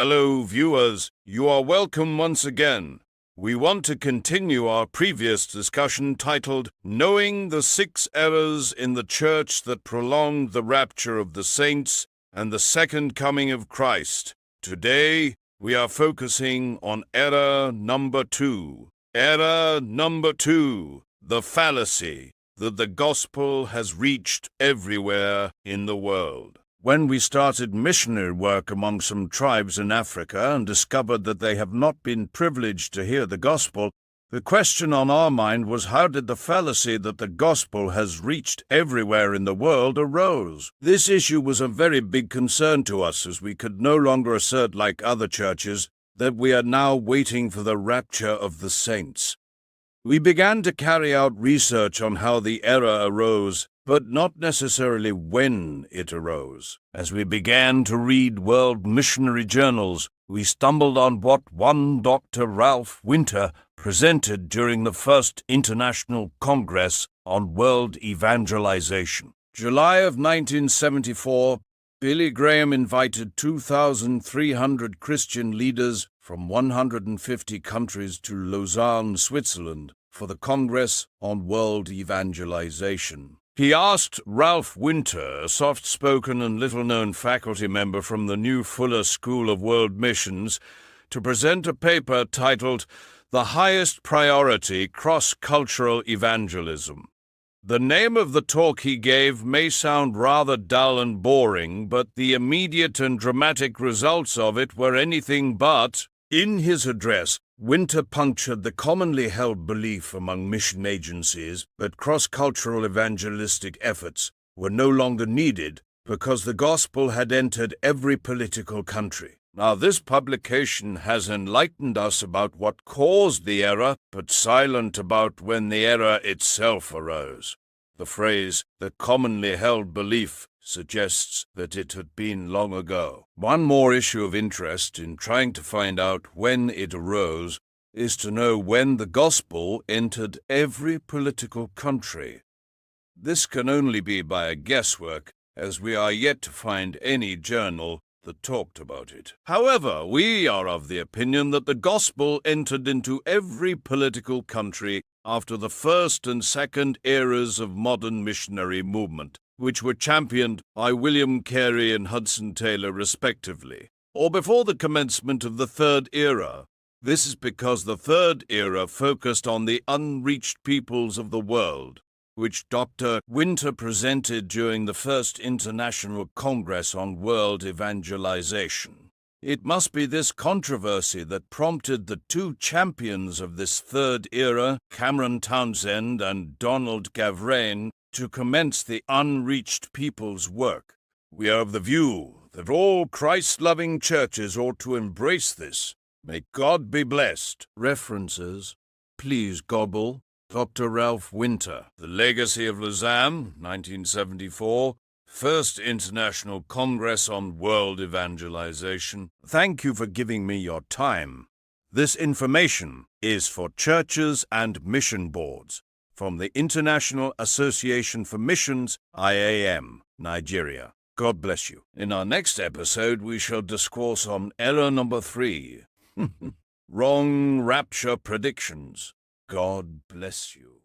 Hello, viewers. You are welcome once again. We want to continue our previous discussion titled, Knowing the 6 Errors in the Church that Prolonged the Rapture of the Saints and the Second Coming of Christ. Today, we are focusing on error number 2. Error number 2, the fallacy that the gospel has reached everywhere in the world. When we started missionary work among some tribes in Africa and discovered that they have not been privileged to hear the gospel, the question on our mind was, how did the fallacy that the gospel has reached everywhere in the world arose? This issue was a very big concern to us, as we could no longer assert, like other churches, that we are now waiting for the rapture of the saints. We began to carry out research on how the error arose, but not necessarily when it arose. As we began to read world missionary journals, we stumbled on what one Dr. Ralph Winter presented during the first International Congress on World Evangelization. July of 1974, Billy Graham invited 2,300 Christian leaders from 150 countries to Lausanne, Switzerland, for the Congress on World Evangelization. He asked Ralph Winter, a soft-spoken and little-known faculty member from the new Fuller School of World Missions, to present a paper titled The Highest Priority Cross-Cultural Evangelism. The name of the talk he gave may sound rather dull and boring, but the immediate and dramatic results of it were anything but. In his address, Winter punctured the commonly held belief among mission agencies that cross-cultural evangelistic efforts were no longer needed because the gospel had entered every political country. Now, this publication has enlightened us about what caused the error, but silent about when the error itself arose. The phrase, the commonly held belief, suggests that it had been long ago. One more issue of interest in trying to find out when it arose is to know when the gospel entered every political country. This can only be by a guesswork, as we are yet to find any journal that talked about it. However, we are of the opinion that the gospel entered into every political country after the first and second eras of modern missionary movement, which were championed by William Carey and Hudson Taylor respectively, or before the commencement of the third era. This is because the third era focused on the unreached peoples of the world, which Dr. Winter presented during the first International Congress on World Evangelization. It must be this controversy that prompted the two champions of this third era, Cameron Townsend and Donald Gavrain, to commence the unreached people's work. We are of the view that all Christ-loving churches ought to embrace this. May God be blessed. References. Please gobble. Dr. Ralph Winter. The Legacy of Lausanne, 1974. First International Congress on World Evangelization. Thank you for giving me your time. This information is for churches and mission boards from the International Association for Missions, IAM, Nigeria. God bless you. In our next episode, we shall discourse on error number 3. Wrong rapture predictions. God bless you.